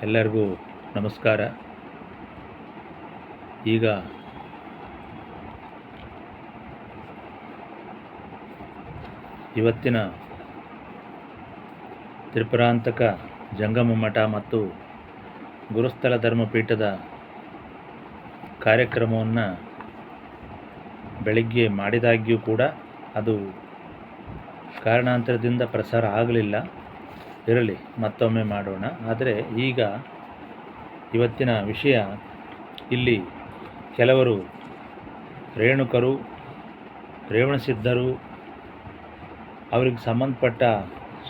ಎಲ್ಲರಿಗೂ ನಮಸ್ಕಾರ. ಈಗ ಇವತ್ತಿನ ತ್ರಿಪುರಾಂತಕ ಜಂಗಮ ಮಠ ಮತ್ತು ಗುರುಸ್ಥಳ ಧರ್ಮಪೀಠದ ಕಾರ್ಯಕ್ರಮವನ್ನು ಬೆಳಗ್ಗೆ ಮಾಡಿದಾಗ್ಯೂ ಕೂಡ ಅದು ಕಾರಣಾಂತರದಿಂದ ಪ್ರಸಾರ ಆಗಲಿಲ್ಲ. ಇರಲಿ, ಮತ್ತೊಮ್ಮೆ ಮಾಡೋಣ. ಆದರೆ ಈಗ ಇವತ್ತಿನ ವಿಷಯ, ಇಲ್ಲಿ ಕೆಲವರು ರೇಣುಕರು, ರೇವಣಸಿದ್ಧರು, ಅವ್ರಿಗೆ ಸಂಬಂಧಪಟ್ಟ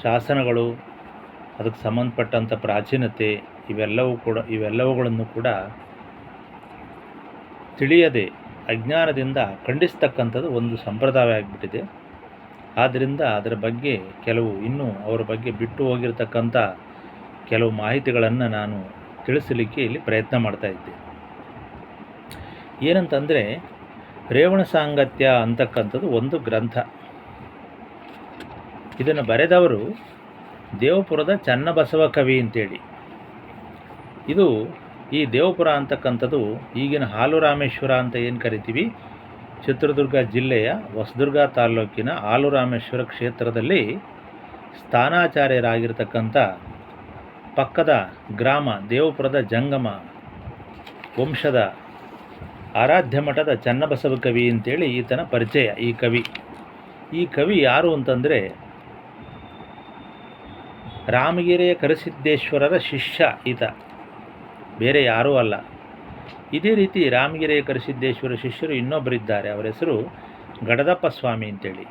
ಶಾಸನಗಳು, ಅದಕ್ಕೆ ಸಂಬಂಧಪಟ್ಟಂಥ ಪ್ರಾಚೀನತೆ ಇವೆಲ್ಲವುಗಳನ್ನು ಕೂಡ ತಿಳಿಯದೆ ಅಜ್ಞಾನದಿಂದ ಖಂಡಿಸ್ತಕ್ಕಂಥದ್ದು ಒಂದು ಸಂಪ್ರದಾಯ ಆಗಿಬಿಟ್ಟಿದೆ. ಆದ್ದರಿಂದ ಅದರ ಬಗ್ಗೆ ಇನ್ನೂ ಅವರ ಬಗ್ಗೆ ಬಿಟ್ಟು ಹೋಗಿರತಕ್ಕಂಥ ಕೆಲವು ಮಾಹಿತಿಗಳನ್ನು ನಾನು ತಿಳಿಸಲಿಕ್ಕೆ ಇಲ್ಲಿ ಪ್ರಯತ್ನ ಮಾಡ್ತಾ ಇದ್ದೆ. ಏನಂತಂದರೆ, ರೇವಣ ಸಾಂಗತ್ಯ ಅಂತಕ್ಕಂಥದ್ದು ಒಂದು ಗ್ರಂಥ. ಇದನ್ನು ಬರೆದವರು ದೇವಪುರದ ಚನ್ನಬಸವ ಕವಿ ಅಂತೇಳಿ. ಈ ದೇವಪುರ ಅಂತಕ್ಕಂಥದ್ದು ಈಗಿನ ಹಾಲುರಾಮೇಶ್ವರ ಅಂತ ಏನು ಕರಿತೀವಿ, ಚಿತ್ರದುರ್ಗ ಜಿಲ್ಲೆಯ ಹೊಸದುರ್ಗ ತಾಲ್ಲೂಕಿನ ಹಾಲುರಾಮೇಶ್ವರ ಕ್ಷೇತ್ರದಲ್ಲಿ ಸ್ಥಾನಾಚಾರ್ಯರಾಗಿರ್ತಕ್ಕಂಥ ಪಕ್ಕದ ಗ್ರಾಮ ದೇವಪುರದ ಜಂಗಮ ವಂಶದ ಆರಾಧ್ಯ ಮಠದ ಚನ್ನಬಸವ ಕವಿ ಅಂತೇಳಿ ಈತನ ಪರಿಚಯ. ಈ ಕವಿ ಯಾರು ಅಂತಂದರೆ, ರಾಮಗಿರಿಯ ಕರಿಸಿದ್ದೇಶ್ವರರ ಶಿಷ್ಯ ಈತ, ಬೇರೆ ಯಾರೂ ಅಲ್ಲ. ಇದೇ ರೀತಿ ರಾಮಗಿರಿಯ ಕರಿಸಿದ್ದೇಶ್ವರ ಶಿಷ್ಯರು ಇನ್ನೊಬ್ಬರಿದ್ದಾರೆ. ಅವರ ಹೆಸರು ಗಡದಪ್ಪ ಸ್ವಾಮಿ ಅಂತೇಳಿ.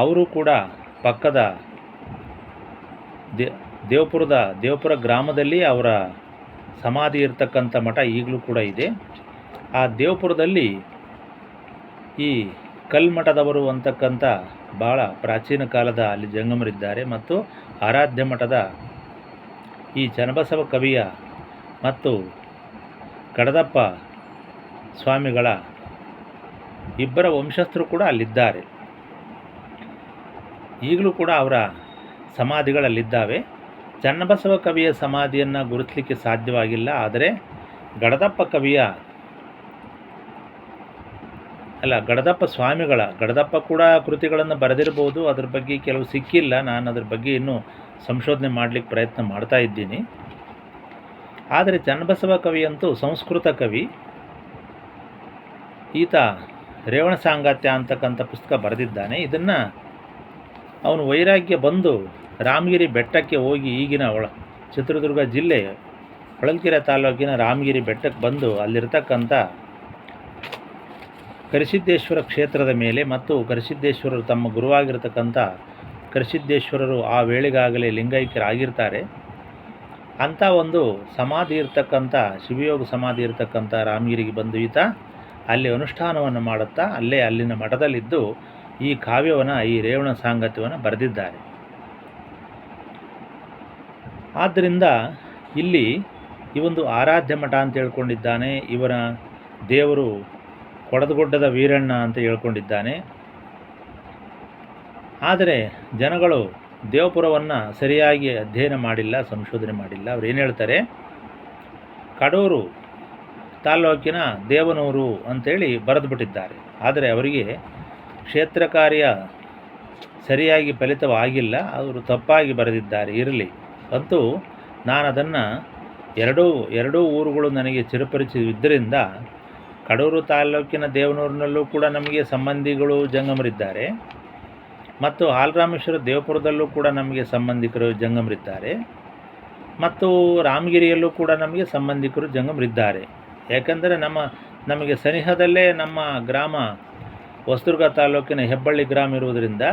ಅವರು ಕೂಡ ಪಕ್ಕದ ದೇವಪುರ ಗ್ರಾಮದಲ್ಲಿ ಅವರ ಸಮಾಧಿ ಇರತಕ್ಕಂಥ ಮಠ ಈಗಲೂ ಕೂಡ ಇದೆ. ಆ ದೇವಪುರದಲ್ಲಿ ಈ ಕಲ್ಮಠದವರು ಅಂತಕ್ಕಂಥ ಭಾಳ ಪ್ರಾಚೀನ ಕಾಲದ ಅಲ್ಲಿ ಜಂಗಮರಿದ್ದಾರೆ. ಮತ್ತು ಆರಾಧ್ಯ ಮಠದ ಈ ಚನ್ನಬಸವ ಕವಿಯ ಮತ್ತು ಗಡದಪ್ಪ ಸ್ವಾಮಿಗಳ ಇಬ್ಬರ ವಂಶಸ್ಥರು ಕೂಡ ಅಲ್ಲಿದ್ದಾರೆ. ಈಗಲೂ ಕೂಡ ಅವರ ಸಮಾಧಿಗಳಲ್ಲಿದ್ದಾವೆ. ಚನ್ನಬಸವ ಕವಿಯ ಸಮಾಧಿಯನ್ನು ಗುರುತಿಸಲಿಕ್ಕೆ ಸಾಧ್ಯವಾಗಿಲ್ಲ. ಆದರೆ ಗಡದಪ್ಪ ಗಡದಪ್ಪ ಕೂಡ ಕೃತಿಗಳನ್ನು ಬರೆದಿರ್ಬೋದು. ಅದ್ರ ಬಗ್ಗೆ ಕೆಲವು ಸಿಕ್ಕಿಲ್ಲ. ನಾನು ಅದ್ರ ಬಗ್ಗೆ ಇನ್ನೂ ಸಂಶೋಧನೆ ಮಾಡಲಿಕ್ಕೆ ಪ್ರಯತ್ನ ಮಾಡ್ತಾ ಇದ್ದೀನಿ. ಆದರೆ ಚನ್ನಬಸವ ಕವಿಯಂತೂ ಸಂಸ್ಕೃತ ಕವಿ. ಈತ ರೇವಣ ಸಾಂಗತ್ಯ ಅಂತಕ್ಕಂಥ ಪುಸ್ತಕ ಬರೆದಿದ್ದಾನೆ. ಇದನ್ನು ಅವನು ವೈರಾಗ್ಯ ಬಂದು ರಾಮಗಿರಿ ಬೆಟ್ಟಕ್ಕೆ ಹೋಗಿ, ಈಗಿನ ಚಿತ್ರದುರ್ಗ ಜಿಲ್ಲೆ ಹೊಳಲ್ಕೆರೆ ತಾಲ್ಲೂಕಿನ ರಾಮಗಿರಿ ಬೆಟ್ಟಕ್ಕೆ ಬಂದು ಅಲ್ಲಿರ್ತಕ್ಕಂಥ ಕರಿಸಿದ್ದೇಶ್ವರ ಕ್ಷೇತ್ರದ ಮೇಲೆ, ಮತ್ತು ಕರಿಸಿದ್ದೇಶ್ವರರು ತಮ್ಮ ಗುರುವಾಗಿರ್ತಕ್ಕಂಥ ಕರಿಸಿದ್ದೇಶ್ವರರು ಆ ವೇಳೆಗಾಗಲೇ ಲಿಂಗೈಕ್ಯರಾಗಿರ್ತಾರೆ ಅಂಥ ಒಂದು ಸಮಾಧಿ ಇರ್ತಕ್ಕಂಥ, ಶಿವಯೋಗ ಸಮಾಧಿ ಇರ್ತಕ್ಕಂಥ ರಾಮಗಿರಿಗೆ ಬಂದು ಈತ ಅಲ್ಲಿ ಅನುಷ್ಠಾನವನ್ನು ಮಾಡುತ್ತಾ ಅಲ್ಲಿನ ಮಠದಲ್ಲಿದ್ದು ಈ ಕಾವ್ಯವನ್ನು, ಈ ರೇವಣ ಸಾಂಗತ್ಯವನ್ನು ಬರೆದಿದ್ದಾರೆ. ಆದ್ದರಿಂದ ಇಲ್ಲಿ ಈ ಒಂದು ಆರಾಧ್ಯ ಮಠ ಅಂತ ಹೇಳ್ಕೊಂಡಿದ್ದಾನೆ. ಇವರ ದೇವರು ಕೊಡದಗುಡ್ಡದ ವೀರಣ್ಣ ಅಂತ ಹೇಳ್ಕೊಂಡಿದ್ದಾನೆ. ಆದರೆ ಜನಗಳು ದೇವಪುರವನ್ನು ಸರಿಯಾಗಿ ಅಧ್ಯಯನ ಮಾಡಿಲ್ಲ, ಸಂಶೋಧನೆ ಮಾಡಿಲ್ಲ. ಅವ್ರು ಏನು ಹೇಳ್ತಾರೆ, ಕಡೂರು ತಾಲ್ಲೂಕಿನ ದೇವನೂರು ಅಂತೇಳಿ ಬರೆದುಬಿಟ್ಟಿದ್ದಾರೆ. ಆದರೆ ಅವರಿಗೆ ಕ್ಷೇತ್ರ ಕಾರ್ಯ ಸರಿಯಾಗಿ ಫಲಿತವಾಗಿಲ್ಲ, ಅವರು ತಪ್ಪಾಗಿ ಬರೆದಿದ್ದಾರೆ. ಇರಲಿ, ಅಂತೂ ನಾನು ಅದನ್ನು ಎರಡೂ ಊರುಗಳು ನನಗೆ ಚಿರಪರಿಚಿತವಿದ್ದರಿಂದ ಕಡೂರು ತಾಲ್ಲೂಕಿನ ದೇವನೂರಿನಲ್ಲೂ ಕೂಡ ನಮಗೆ ಸಂಬಂಧಿಗಳು ಜಂಗಮರಿದ್ದಾರೆ, ಮತ್ತು ಹಾಲರಾಮೇಶ್ವರ ದೇವಪುರದಲ್ಲೂ ಕೂಡ ನಮಗೆ ಸಂಬಂಧಿಕರು ಜಂಗಮರಿದ್ದಾರೆ, ಮತ್ತು ರಾಮಗಿರಿಯಲ್ಲೂ ಕೂಡ ನಮಗೆ ಸಂಬಂಧಿಕರು ಜಂಗಮರಿದ್ದಾರೆ. ಯಾಕಂದರೆ ನಮಗೆ ಸನಿಹದಲ್ಲೇ ನಮ್ಮ ಗ್ರಾಮ ಹೊಸದುರ್ಗ ತಾಲ್ಲೂಕಿನ ಹೆಬ್ಬಳ್ಳಿ ಗ್ರಾಮ ಇರುವುದರಿಂದ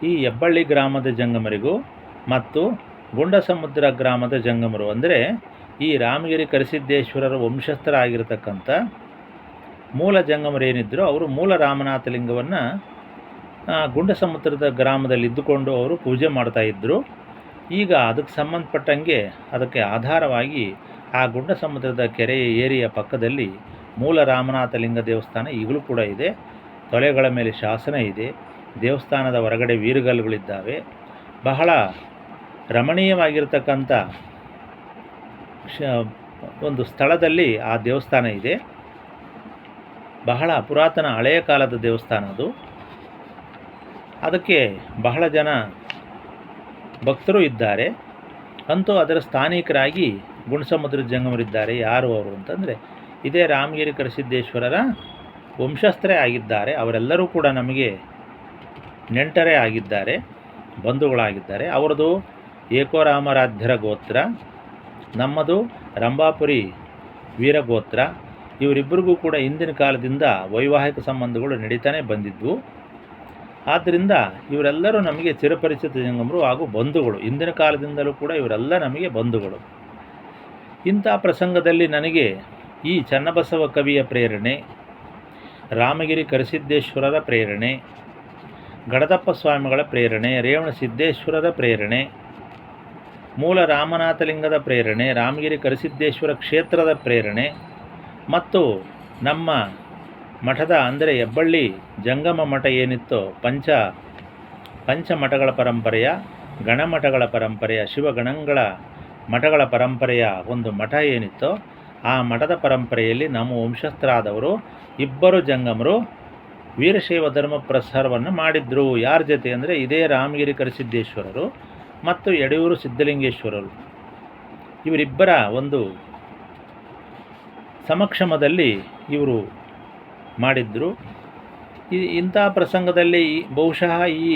ಈ ಹೆಬ್ಬಳ್ಳಿ ಗ್ರಾಮದ ಜಂಗಮರಿಗೂ ಮತ್ತು ಗುಂಡಸಮುದ್ರ ಗ್ರಾಮದ ಜಂಗಮರು, ಅಂದರೆ ಈ ರಾಮಗಿರಿ ಕರಿಸಿದ್ದೇಶ್ವರರ ವಂಶಸ್ಥರಾಗಿರ್ತಕ್ಕಂಥ ಮೂಲ ಜಂಗಮರೇನಿದ್ದರು, ಅವರು ಮೂಲ ರಾಮನಾಥ ಲಿಂಗವನ್ನು ಗುಂಡಸಮುದ್ರದ ಗ್ರಾಮದಲ್ಲಿ ಇದ್ದುಕೊಂಡು ಅವರು ಪೂಜೆ ಮಾಡ್ತಾಯಿದ್ದರು. ಈಗ ಅದಕ್ಕೆ ಸಂಬಂಧಪಟ್ಟಂಗೆ, ಅದಕ್ಕೆ ಆಧಾರವಾಗಿ ಆ ಗುಂಡಸಮುದ್ರದ ಕೆರೆಯ ಏರಿಯ ಪಕ್ಕದಲ್ಲಿ ಮೂಲ ರಾಮನಾಥ ಲಿಂಗ ದೇವಸ್ಥಾನ ಈಗಲೂ ಕೂಡ ಇದೆ. ತೊಲೆಗಳ ಮೇಲೆ ಶಾಸನ ಇದೆ. ದೇವಸ್ಥಾನದ ಹೊರಗಡೆ ವೀರಗಲ್ಲುಗಳಿದ್ದಾವೆ. ಬಹಳ ರಮಣೀಯವಾಗಿರ್ತಕ್ಕಂಥ ಒಂದು ಸ್ಥಳದಲ್ಲಿ ಆ ದೇವಸ್ಥಾನ ಇದೆ. ಬಹಳ ಪುರಾತನ ಹಳೆಯ ಕಾಲದ ದೇವಸ್ಥಾನ ಅದು. ಅದಕ್ಕೆ ಬಹಳ ಜನ ಭಕ್ತರು ಇದ್ದಾರೆ. ಅಂತೂ ಅದರ ಸ್ಥಾನಿಕರಾಗಿ ಗುಣಸಮುದ್ರ ಜಂಗಮರಿದ್ದಾರೆ. ಯಾರು ಅವರು ಅಂತಂದರೆ ಇದೇ ರಾಮಗಿರಿ ಕರಿಸಿದ್ದೇಶ್ವರರ ವಂಶಸ್ಥರೇ ಆಗಿದ್ದಾರೆ. ಅವರೆಲ್ಲರೂ ಕೂಡ ನಮಗೆ ನೆಂಟರೇ ಆಗಿದ್ದಾರೆ, ಬಂಧುಗಳಾಗಿದ್ದಾರೆ. ಅವರದು ಏಕೋರಾಮರಾಧ್ಯರ ಗೋತ್ರ, ನಮ್ಮದು ರಂಭಾಪುರಿ ವೀರಗೋತ್ರ. ಇವರಿಬ್ಬರಿಗೂ ಕೂಡ ಹಿಂದಿನ ಕಾಲದಿಂದ ವೈವಾಹಿಕ ಸಂಬಂಧಗಳು ನಡೀತಾನೆ ಬಂದಿದ್ವು. ಆದ್ದರಿಂದ ಇವರೆಲ್ಲರೂ ನಮಗೆ ಚಿರಪರಿಚಿತ ಜಂಗಮರು ಹಾಗೂ ಬಂಧುಗಳು. ಹಿಂದಿನ ಕಾಲದಿಂದಲೂ ಕೂಡ ಇವರೆಲ್ಲ ನಮಗೆ ಬಂಧುಗಳು. ಇಂಥ ಪ್ರಸಂಗದಲ್ಲಿ ನನಗೆ ಈ ಚನ್ನಬಸವ ಕವಿಯ ಪ್ರೇರಣೆ, ರಾಮಗಿರಿ ಕರಿಸಿದ್ದೇಶ್ವರರ ಪ್ರೇರಣೆ, ಗಡದಪ್ಪ ಸ್ವಾಮಿಗಳ ಪ್ರೇರಣೆ, ರೇವಣ ಸಿದ್ದೇಶ್ವರರ ಪ್ರೇರಣೆ, ಮೂಲ ರಾಮನಾಥಲಿಂಗದ ಪ್ರೇರಣೆ, ರಾಮಗಿರಿ ಕರಿಸಿದ್ದೇಶ್ವರ ಕ್ಷೇತ್ರದ ಪ್ರೇರಣೆ ಮತ್ತು ನಮ್ಮ ಮಠದ ಅಂದರೆ ಹೆಬ್ಬಳ್ಳಿ ಜಂಗಮ ಮಠ ಏನಿತ್ತೋ ಪಂಚಮಠಗಳ ಪರಂಪರೆಯ, ಗಣಮಠಗಳ ಪರಂಪರೆಯ, ಶಿವಗಣಗಳ ಮಠಗಳ ಪರಂಪರೆಯ ಒಂದು ಮಠ ಏನಿತ್ತೋ ಆ ಮಠದ ಪರಂಪರೆಯಲ್ಲಿ ನಮ್ಮ ವಂಶಸ್ಥರಾದವರು ಇಬ್ಬರು ಜಂಗಮರು ವೀರಶೈವ ಧರ್ಮ ಪ್ರಸಾರವನ್ನು ಮಾಡಿದ್ರು. ಯಾರ ಜೊತೆ ಅಂದರೆ ಇದೇ ರಾಮಗಿರಿ ಕರಿಸಿದ್ದೇಶ್ವರರು ಮತ್ತು ಯಡಿಯೂರು ಸಿದ್ಧಲಿಂಗೇಶ್ವರರು. ಇವರಿಬ್ಬರ ಒಂದು ಸಮಕ್ಷಮದಲ್ಲಿ ಇವರು ಮಾಡಿದ್ರು. ಇಂಥ ಪ್ರಸಂಗದಲ್ಲಿ ಬಹುಶಃ ಈ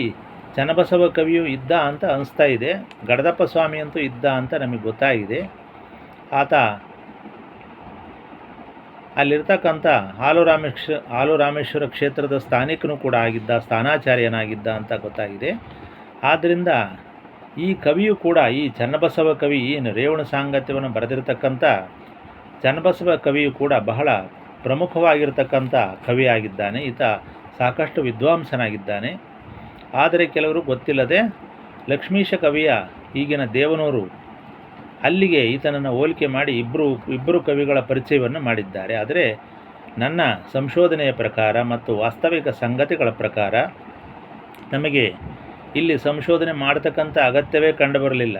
ಚನ್ನಬಸವ ಕವಿಯು ಇದ್ದ ಅಂತ ಅನಿಸ್ತಾ ಇದೆ. ಗಡದಪ್ಪ ಸ್ವಾಮಿ ಅಂತೂ ಇದ್ದ ಅಂತ ನಮಗೆ ಗೊತ್ತಾಗಿದೆ. ಆತ ಅಲ್ಲಿರ್ತಕ್ಕಂಥ ಹಾಲುರಾಮೇಶ್ವರ ಕ್ಷೇತ್ರದ ಸ್ಥಾನಿಕನೂ ಕೂಡ ಆಗಿದ್ದ, ಸ್ಥಾನಾಚಾರ್ಯನಾಗಿದ್ದ ಅಂತ ಗೊತ್ತಾಗಿದೆ. ಆದ್ದರಿಂದ ಈ ಕವಿಯು ಕೂಡ, ಈ ಚನ್ನಬಸವ ಕವಿ, ಏನು ರೇವಣ ಸಾಂಗತ್ಯವನ್ನು ಬರೆದಿರತಕ್ಕಂಥ ಚನ್ನಬಸವ ಕವಿಯು ಕೂಡ ಬಹಳ ಪ್ರಮುಖವಾಗಿರ್ತಕ್ಕಂಥ ಕವಿಯಾಗಿದ್ದಾನೆ. ಈತ ಸಾಕಷ್ಟು ವಿದ್ವಾಂಸನಾಗಿದ್ದಾನೆ. ಆದರೆ ಕೆಲವರು ಗೊತ್ತಿಲ್ಲದೆ ಲಕ್ಷ್ಮೀಶ ಕವಿಯ ಈಗಿನ ದೇವನೂರು ಅಲ್ಲಿಗೆ ಈತನನ್ನು ಹೋಲಿಕೆ ಮಾಡಿ ಇಬ್ಬರು ಕವಿಗಳ ಪರಿಚಯವನ್ನು ಮಾಡಿದ್ದಾರೆ. ಆದರೆ ನನ್ನ ಸಂಶೋಧನೆಯ ಪ್ರಕಾರ ಮತ್ತು ವಾಸ್ತವಿಕ ಸಂಗತಿಗಳ ಪ್ರಕಾರ ನಮಗೆ ಇಲ್ಲಿ ಸಂಶೋಧನೆ ಮಾಡತಕ್ಕಂಥ ಅಗತ್ಯವೇ ಕಂಡುಬರಲಿಲ್ಲ.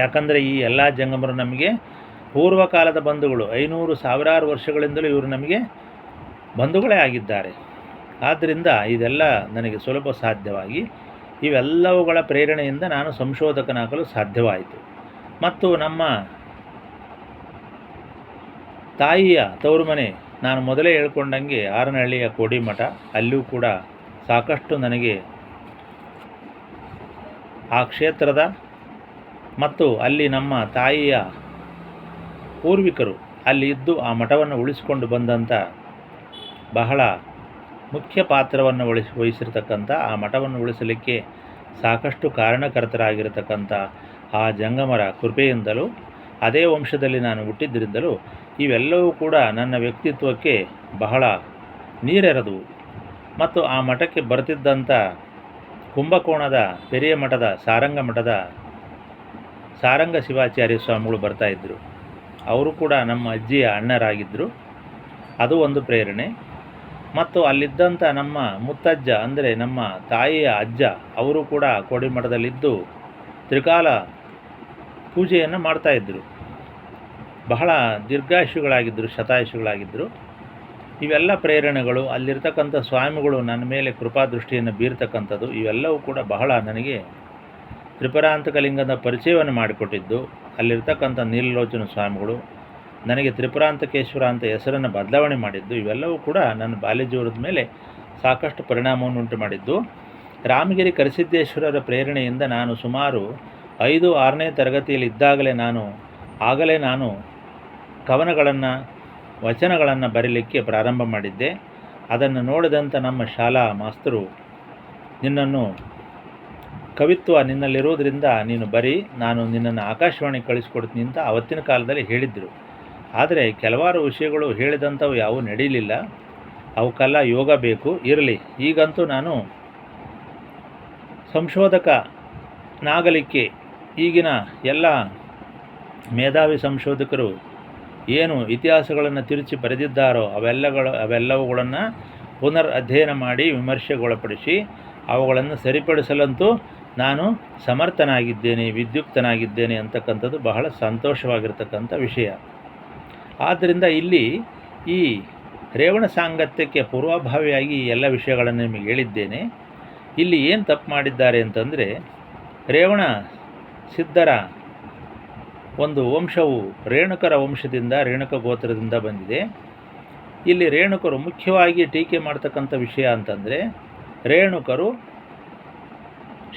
ಯಾಕಂದರೆ ಈ ಎಲ್ಲ ಜಂಗಮರು ನಮಗೆ ಪೂರ್ವಕಾಲದ ಬಂಧುಗಳು. 500 ಸಾವಿರಾರು ವರ್ಷಗಳಿಂದಲೂ ಇವರು ನಮಗೆ ಬಂಧುಗಳೇ ಆಗಿದ್ದಾರೆ. ಆದ್ದರಿಂದ ಇದೆಲ್ಲ ನನಗೆ ಸುಲಭ ಸಾಧ್ಯವಾಗಿ ಇವೆಲ್ಲವುಗಳ ಪ್ರೇರಣೆಯಿಂದ ನಾನು ಸಂಶೋಧಕನಾಗಲು ಸಾಧ್ಯವಾಯಿತು. ಮತ್ತು ನಮ್ಮ ತಾಯಿಯ ತವರು ಮನೆ, ನಾನು ಮೊದಲೇ ಹೇಳ್ಕೊಂಡಂಗೆ ಆರನಹಳ್ಳಿಯ ಕೋಡಿಮಠ, ಅಲ್ಲಿಯೂ ಕೂಡ ಸಾಕಷ್ಟು ನನಗೆ ಆ ಕ್ಷೇತ್ರದ ಮತ್ತು ಅಲ್ಲಿ ನಮ್ಮ ತಾಯಿಯ ಪೂರ್ವಿಕರು ಅಲ್ಲಿ ಇದ್ದು ಆ ಮಠವನ್ನು ಉಳಿಸಿಕೊಂಡು ಬಂದಂಥ ಬಹಳ ಮುಖ್ಯ ಪಾತ್ರವನ್ನು ವಹಿಸಿರ್ತಕ್ಕಂಥ, ಆ ಮಠವನ್ನು ಉಳಿಸಲಿಕ್ಕೆ ಸಾಕಷ್ಟು ಕಾರಣಕರ್ತರಾಗಿರತಕ್ಕಂಥ ಆ ಜಂಗಮರ ಕೃಪೆಯಿಂದಲೂ ಅದೇ ವಂಶದಲ್ಲಿ ನಾನು ಹುಟ್ಟಿದ್ದರಿಂದಲೂ ಇವೆಲ್ಲವೂ ಕೂಡ ನನ್ನ ವ್ಯಕ್ತಿತ್ವಕ್ಕೆ ಬಹಳ ನೀರೆರೆದವು. ಮತ್ತು ಆ ಮಠಕ್ಕೆ ಬರ್ತಿದ್ದಂಥ ಕುಂಭಕೋಣದ ಪೆರಿಯ ಮಠದ ಸಾರಂಗ ಶಿವಾಚಾರ್ಯ ಸ್ವಾಮಿಗಳು ಬರ್ತಾಯಿದ್ದರು. ಅವರು ಕೂಡ ನಮ್ಮ ಅಜ್ಜಿಯ ಅಣ್ಣರಾಗಿದ್ದರು. ಅದು ಒಂದು ಪ್ರೇರಣೆ. ಮತ್ತು ಅಲ್ಲಿದ್ದಂಥ ನಮ್ಮ ಮುತ್ತಜ್ಜ ಅಂದರೆ ನಮ್ಮ ತಾಯಿಯ ಅಜ್ಜ, ಅವರು ಕೂಡ ಕೋಡಿಮಠದಲ್ಲಿದ್ದು ತ್ರಿಕಾಲ ಪೂಜೆಯನ್ನು ಮಾಡ್ತಾಯಿದ್ದರು. ಬಹಳ ದೀರ್ಘಾಯುಷಿಗಳಾಗಿದ್ದರು, ಶತಾಯುಷಿಗಳಾಗಿದ್ದರು. ಇವೆಲ್ಲ ಪ್ರೇರಣೆಗಳು, ಅಲ್ಲಿರ್ತಕ್ಕಂಥ ಸ್ವಾಮಿಗಳು ನನ್ನ ಮೇಲೆ ಕೃಪಾದೃಷ್ಟಿಯನ್ನು ಬೀರ್ತಕ್ಕಂಥದ್ದು, ಇವೆಲ್ಲವೂ ಕೂಡ ಬಹಳ ನನಗೆ ತ್ರಿಪುರಾಂತಕಲಿಂಗದ ಪರಿಚಯವನ್ನು ಮಾಡಿಕೊಟ್ಟಿದ್ದು. ಅಲ್ಲಿರ್ತಕ್ಕಂಥ ನೀಲಲೋಚನ ಸ್ವಾಮಿಗಳು ನನಗೆ ತ್ರಿಪುರಾಂತಕೇಶ್ವರ ಅಂತ ಹೆಸರನ್ನು ಬದಲಾವಣೆ ಮಾಡಿದ್ದು, ಇವೆಲ್ಲವೂ ಕೂಡ ನನ್ನ ಬಾಲ್ಯ ಜೀವನದ ಮೇಲೆ ಸಾಕಷ್ಟು ಪರಿಣಾಮವನ್ನು ಉಂಟು ಮಾಡಿದ್ದು. ರಾಮಗಿರಿ ಕರಿಸಿದ್ದೇಶ್ವರರ ಪ್ರೇರಣೆಯಿಂದ ನಾನು ಸುಮಾರು 5-6ನೇ ತರಗತಿಯಲ್ಲಿ ಇದ್ದಾಗಲೇ ನಾನು ಕವನಗಳನ್ನು, ವಚನಗಳನ್ನು ಬರೀಲಿಕ್ಕೆ ಪ್ರಾರಂಭ ಮಾಡಿದ್ದೆ. ಅದನ್ನು ನೋಡಿದಂಥ ನಮ್ಮ ಶಾಲಾ ಮಾಸ್ತರು, ನಿನ್ನನ್ನು ಕವಿತ್ವ ನಿನ್ನಲ್ಲಿರೋದ್ರಿಂದ ನೀನು ಬರೀ, ನಾನು ನಿನ್ನನ್ನು ಆಕಾಶವಾಣಿಗೆ ಕಳಿಸ್ಕೊಡ್ತೀನಿ ಅಂತ ಆವತ್ತಿನ ಕಾಲದಲ್ಲಿ ಹೇಳಿದ್ದರು. ಆದರೆ ಕೆಲವಾರು ವಿಷಯಗಳು ಹೇಳಿದಂಥವು ಯಾವುವು ನಡೀಲಿಲ್ಲ. ಅವಕ್ಕೆಲ್ಲ ಯೋಗ ಬೇಕು, ಇರಲಿ. ಈಗಂತೂ ನಾನು ಸಂಶೋಧಕನಾಗಲಿಕ್ಕೆ ಈಗಿನ ಎಲ್ಲ ಮೇಧಾವಿ ಸಂಶೋಧಕರು ಏನು ಇತಿಹಾಸಗಳನ್ನು ತಿರುಚಿ ಬರೆದಿದ್ದಾರೋ ಅವೆಲ್ಲವುಗಳನ್ನು ಪುನರ್ ಅಧ್ಯಯನ ಮಾಡಿ ವಿಮರ್ಶೆಗೊಳಪಡಿಸಿ ಅವುಗಳನ್ನು ಸರಿಪಡಿಸಲಂತೂ ನಾನು ಸಮರ್ಥನಾಗಿದ್ದೇನೆ, ವಿದ್ಯುಕ್ತನಾಗಿದ್ದೇನೆ ಅಂತಕ್ಕಂಥದ್ದು ಬಹಳ ಸಂತೋಷವಾಗಿರ್ತಕ್ಕಂಥ ವಿಷಯ. ಆದ್ದರಿಂದ ಇಲ್ಲಿ ಈ ರೇವಣ ಸಾಂಗತ್ಯಕ್ಕೆ ಪೂರ್ವಭಾವಿಯಾಗಿ ಈ ಎಲ್ಲ ವಿಷಯಗಳನ್ನು ನಿಮಗೆ ಹೇಳಿದ್ದೇನೆ. ಇಲ್ಲಿ ಏನು ತಪ್ಪು ಮಾಡಿದ್ದಾರೆ ಅಂತಂದರೆ, ರೇವಣ ಸಿದ್ಧರ ಒಂದು ವಂಶವು ರೇಣುಕರ ವಂಶದಿಂದ, ರೇಣುಕ ಗೋತ್ರದಿಂದ ಬಂದಿದೆ. ಇಲ್ಲಿ ರೇಣುಕರು ಮುಖ್ಯವಾಗಿ ಟೀಕೆ ಮಾಡ್ತಕ್ಕಂಥ ವಿಷಯ ಅಂತಂದರೆ, ರೇಣುಕರು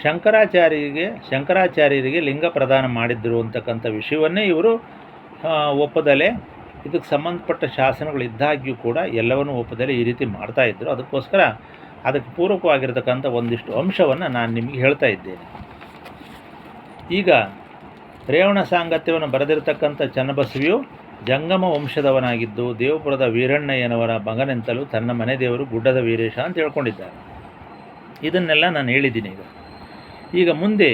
ಶಂಕರಾಚಾರ್ಯರಿಗೆ ಲಿಂಗ ಪ್ರದಾನ ಮಾಡಿದ್ದರು ಅಂತಕ್ಕಂಥ ವಿಷಯವನ್ನೇ ಇವರು ಒಪ್ಪದಲೆ, ಇದಕ್ಕೆ ಸಂಬಂಧಪಟ್ಟ ಶಾಸನಗಳು ಇದ್ದಾಗ್ಯೂ ಕೂಡ ಎಲ್ಲವನ್ನೂ ಒಪ್ಪದಲೆ ಈ ರೀತಿ ಮಾಡ್ತಾಯಿದ್ರು. ಅದಕ್ಕೋಸ್ಕರ ಅದಕ್ಕೆ ಪೂರಕವಾಗಿರ್ತಕ್ಕಂಥ ಒಂದಿಷ್ಟು ಅಂಶವನ್ನು ನಾನು ನಿಮಗೆ ಹೇಳ್ತಾ ಇದ್ದೇನೆ. ಈಗ ರೇವಣ ಸಾಂಗತ್ಯವನ್ನು ಬರೆದಿರತಕ್ಕಂಥ ಚನ್ನಬಸವಿಯು ಜಂಗಮ ವಂಶದವನಾಗಿದ್ದು ದೇವಪುರದ ವೀರಣ್ಣಯ್ಯನವರ ಮಗನೆಂತಲೂ ತನ್ನ ಮನೆ ದೇವರು ಗುಡ್ಡದ ವೀರೇಶ ಅಂತ ಹೇಳ್ಕೊಂಡಿದ್ದಾರೆ. ಇದನ್ನೆಲ್ಲ ನಾನು ಹೇಳಿದ್ದೀನಿ. ಈಗ ಮುಂದೆ